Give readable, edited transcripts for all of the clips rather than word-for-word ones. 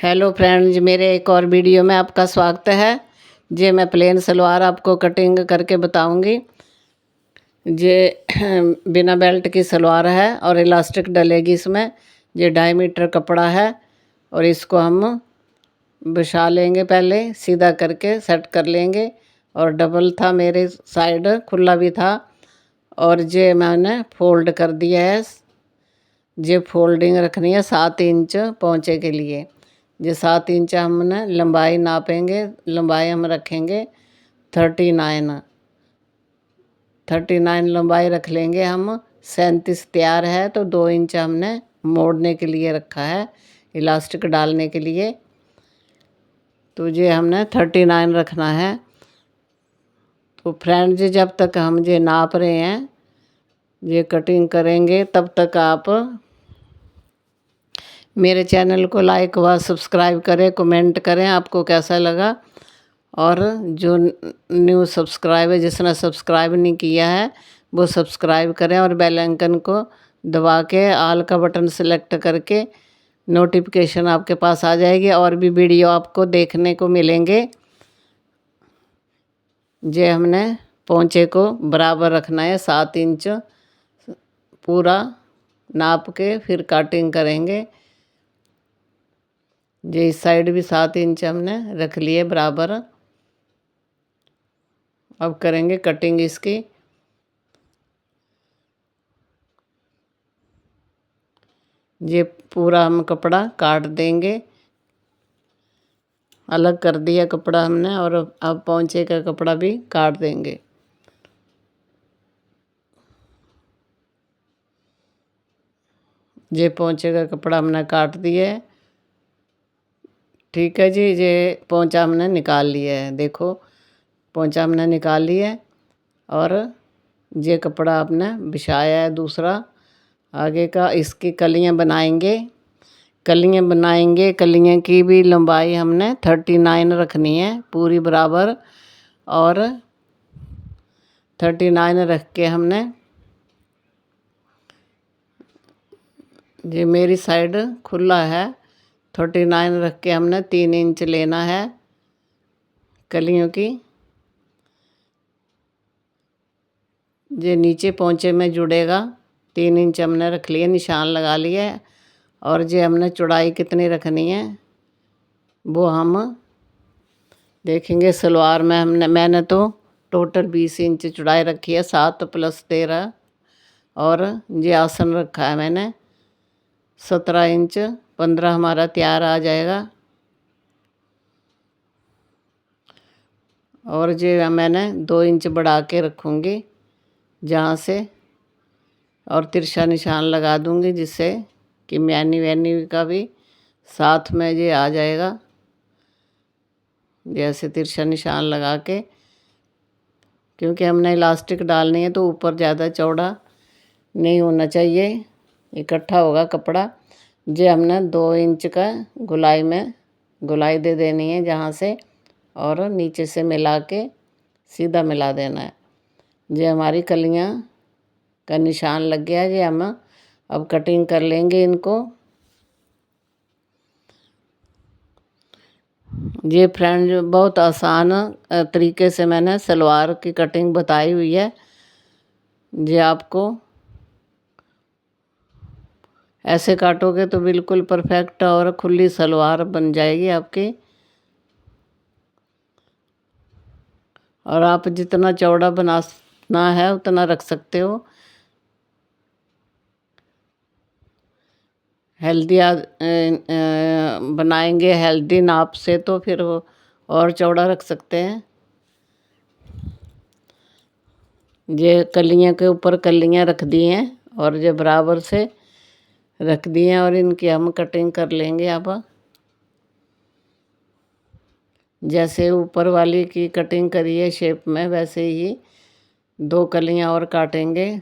Hello friends, मेरे एक और वीडियो में आपका स्वागत है। जे मैं प्लेन सलवार आपको कटिंग करके बताऊंगी। जे बिना बेल्ट की सलवार है और इलास्टिक डलेगी इसमें। ये 2.5 मीटर कपड़ा है और इसको हम बिछा लेंगे, पहले सीधा करके सेट कर लेंगे। और डबल था, मेरे साइड खुला भी था और जे मैंने फोल्ड कर दिया है। जे फोल्डिंग रखनी है 7 इंच पहुँचे के लिए। जो 7 इंच हमने लंबाई नापेंगे, लंबाई हम रखेंगे 39 लंबाई रख लेंगे हम। 37 तैयार है तो 2 इंच हमने मोड़ने के लिए रखा है, इलास्टिक डालने के लिए। तो ये हमने 39 रखना है। तो फ्रेंड्स, जब तक हम ये नाप रहे हैं, ये कटिंग करेंगे, तब तक आप मेरे चैनल को लाइक व सब्सक्राइब करें, कमेंट करें आपको कैसा लगा। और जो न्यू सब्सक्राइबर, जिसने सब्सक्राइब नहीं किया है, वो सब्सक्राइब करें और बेल आइकन को दबा के ऑल का बटन सेलेक्ट करके नोटिफिकेशन आपके पास आ जाएगी और भी वीडियो आपको देखने को मिलेंगे। जे हमने पोंचे को बराबर रखना है, 7 इंच पूरा नाप के फिर कटिंग करेंगे। जे इस साइड भी 7 इंच हमने रख लिए बराबर। अब करेंगे कटिंग इसकी। ये पूरा हम कपड़ा काट देंगे। अलग कर दिया कपड़ा हमने और अब पोंचे का कपड़ा भी काट देंगे। ये पोंचे का कपड़ा हमने काट दिया है। ठीक है जी, ये पोंचा हमने निकाल लिया है। देखो, पोंचा हमने निकाल लिया है और ये कपड़ा आपने बिछाया है दूसरा आगे का। इसकी कलियां बनाएंगे। कलियां की भी लंबाई हमने 39 रखनी है पूरी बराबर। और 39 रख के हमने, ये मेरी साइड खुला है, 39 रख के हमने 3 इंच लेना है कलियों की। ये नीचे पोंचे में जुड़ेगा, 3 इंच हमने रख लिया, निशान लगा लिया है। और ये हमने चौड़ाई कितनी रखनी है वो हम देखेंगे। सलवार में मैंने तो टोटल 20 इंच चौड़ाई रखी है, 7 + 13। और ये आसन रखा है मैंने 17 इंच, 15 हमारा तैयार आ जाएगा। और ये मैंने 2 इंच बढ़ा के रखूँगी जहाँ से, और तिरछा निशान लगा दूँगी जिससे कि मैनी वैनी का भी साथ में ये आ जाएगा। जैसे तिरछा निशान लगा के, क्योंकि हमने इलास्टिक डालनी है तो ऊपर ज़्यादा चौड़ा नहीं होना चाहिए, इकट्ठा होगा कपड़ा। जे हमने 2 इंच का गुलाई दे देनी है जहाँ से, और नीचे से मिला के सीधा मिला देना है। जे हमारी कलियाँ का निशान लग गया। जे हम अब कटिंग कर लेंगे इनको। ये फ्रेंड बहुत आसान तरीके से मैंने सलवार की कटिंग बताई हुई है। जे आपको ऐसे काटोगे तो बिल्कुल परफेक्ट और खुली सलवार बन जाएगी आपकी। और आप जितना चौड़ा बनाना है उतना रख सकते हो। हेल्दी बनाएंगे हेल्दी नाप से तो फिर वो और चौड़ा रख सकते हैं। ये कलियां के ऊपर कलियां रख दी हैं और ये बराबर से रख दी हैं और इनकी हम कटिंग कर लेंगे। अब जैसे ऊपर वाली की कटिंग करी है शेप में, वैसे ही 2 कलियां और काटेंगे।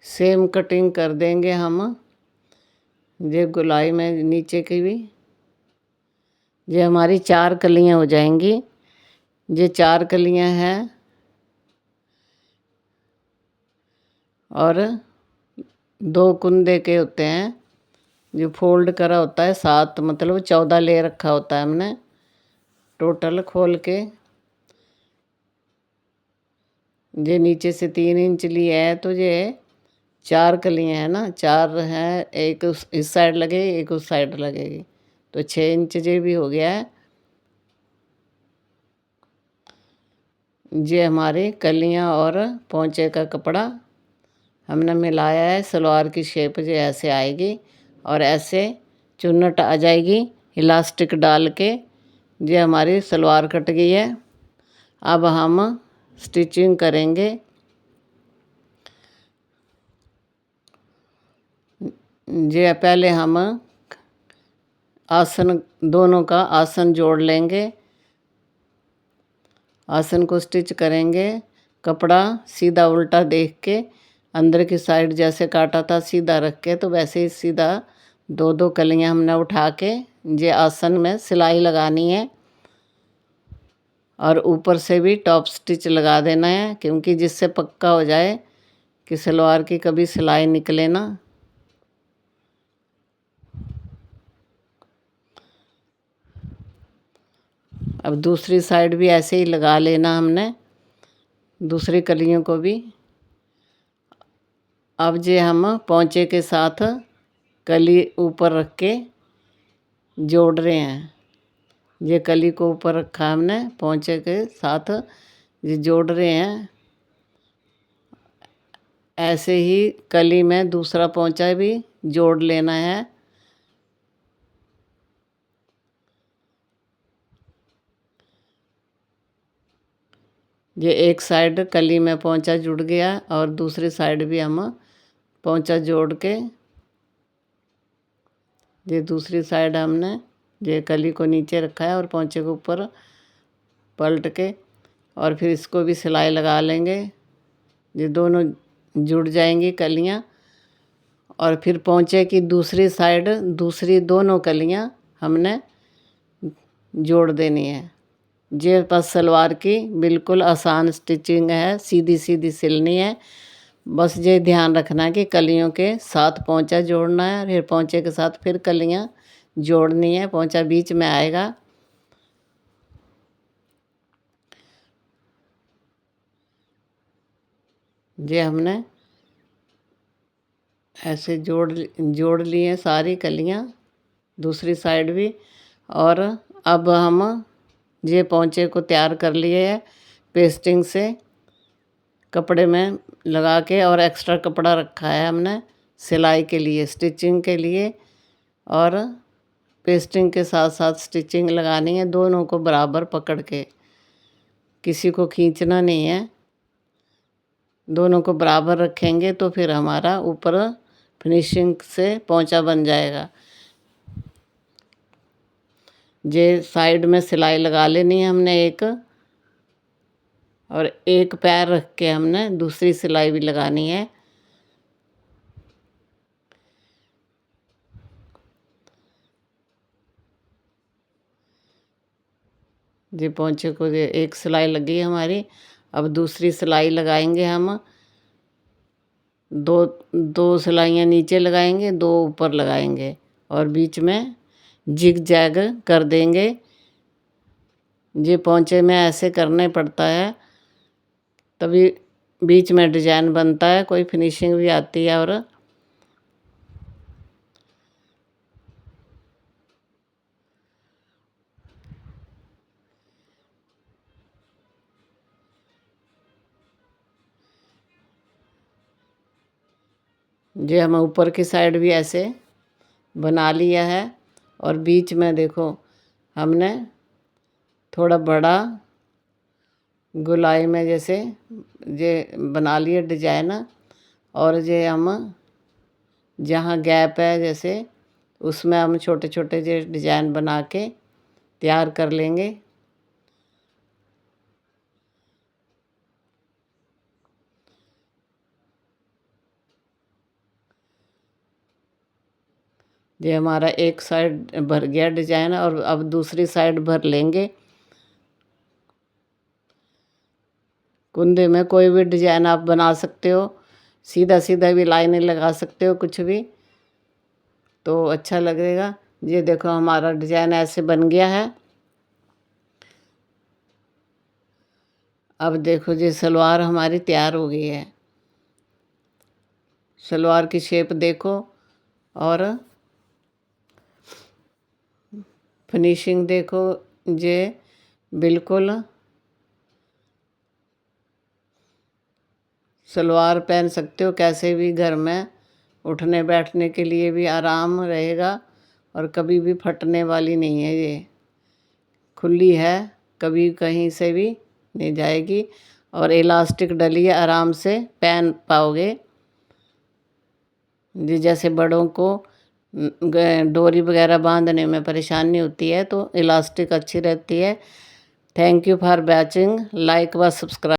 सेम कटिंग कर देंगे हम। ये गुलाई में नीचे की भी, ये हमारी 4 कलियां हो जाएंगी। ये 4 कलियां हैं और 2 कुंदे के होते हैं। जो फोल्ड करा होता है 7 मतलब 14 ले रखा होता है हमने टोटल खोल के। ये नीचे से 3 इंच लिए है तो ये 4 कलियाँ हैं ना, 4 हैं, एक इस साइड लगेगी एक उस साइड लगेगी, तो 6 इंच ये भी हो गया है। ये हमारी कलियाँ और पोंचे का कपड़ा हमने मिलाया है। सलवार की शेप जो ऐसे आएगी और ऐसे चुन्नट आ जाएगी इलास्टिक डाल के। ये हमारी सलवार कट गई है। अब हम स्टिचिंग करेंगे। ये पहले हम आसन दोनों का आसन जोड़ लेंगे। आसन को स्टिच करेंगे। कपड़ा सीधा उल्टा देख के अंदर की साइड जैसे काटा था सीधा रख के, तो वैसे ही सीधा 2-2 कलियां हमने उठा के ये आसन में सिलाई लगानी है। और ऊपर से भी टॉप स्टिच लगा देना है, क्योंकि जिससे पक्का हो जाए कि सलवार की कभी सिलाई निकले ना। अब दूसरी साइड भी ऐसे ही लगा लेना हमने, दूसरी कलियों को भी। अब जे हम पोंचे के साथ कली ऊपर रख के जोड़ रहे हैं। ये कली को ऊपर रखा हमने, पोंचे के साथ ये जोड़ रहे हैं। ऐसे ही कली में दूसरा पोंचा भी जोड़ लेना है। ये एक साइड कली में पोंचा जुड़ गया और दूसरी साइड भी हम पोंचा जोड़ के ये दूसरी साइड हमने ये कली को नीचे रखा है और पोंचे को ऊपर पलट के और फिर इसको भी सिलाई लगा लेंगे। ये दोनों जुड़ जाएंगी कलियां। और फिर पोंचे की दूसरी साइड दूसरी दोनों कलियां हमने जोड़ देनी है। ये बस सलवार की बिल्कुल आसान स्टिचिंग है, सीधी सीधी सिलनी है। बस ये ध्यान रखना है कि कलियों के साथ पोंचा जोड़ना है, फिर पोंचे के साथ फिर कलियां जोड़नी है, पोंचा बीच में आएगा। ये हमने ऐसे जोड़ ली हैं सारी कलियां, दूसरी साइड भी। और अब हम ये पोंचे को तैयार कर लिए है पेस्टिंग से कपड़े में लगा के, और एक्स्ट्रा कपड़ा रखा है हमने सिलाई के लिए, स्टिचिंग के लिए। और पेस्टिंग के साथ साथ स्टिचिंग लगानी है, दोनों को बराबर पकड़ के, किसी को खींचना नहीं है। दोनों को बराबर रखेंगे तो फिर हमारा ऊपर फिनिशिंग से पोंचा बन जाएगा। ये साइड में सिलाई लगा लेनी है हमने एक, और एक पैर रख के हमने दूसरी सिलाई भी लगानी है। ये पोंचे को ये एक सिलाई लगी है हमारी। अब दूसरी सिलाई लगाएंगे हम। दो दो सिलाइयाँ नीचे लगाएंगे, दो ऊपर लगाएंगे और बीच में जिग जैग कर देंगे। ये पोंचे में ऐसे करने पड़ता है, तभी बीच में डिजाइन बनता है, कोई फिनिशिंग भी आती है। और ये हम ऊपर की साइड भी ऐसे बना लिया है। और बीच में देखो हमने थोड़ा बड़ा गोलाई में जैसे ये बना लिए डिजाइन। और ये हम जहाँ गैप है जैसे उसमें हम छोटे छोटे ये डिजाइन बना के तैयार कर लेंगे। ये हमारा एक साइड भर गया डिजाइन, और अब दूसरी साइड भर लेंगे। कुंदे में कोई भी डिजाइन आप बना सकते हो, सीधा सीधा भी लाइनें लगा सकते हो, कुछ भी। तो अच्छा लगेगा। ये देखो हमारा डिजाइन ऐसे बन गया है। अब देखो जी सलवार हमारी तैयार हो गई है। सलवार की शेप देखो और फिनिशिंग देखो। ये बिल्कुल सलवार पहन सकते हो कैसे भी, घर में उठने बैठने के लिए भी आराम रहेगा और कभी भी फटने वाली नहीं है। ये खुली है, कभी कहीं से भी नहीं जाएगी और इलास्टिक डली है, आराम से पहन पाओगे। जी जैसे बड़ों को डोरी वगैरह बांधने में परेशानी होती है तो इलास्टिक अच्छी रहती है। Thank you for watching, like व सब्सक्राइब।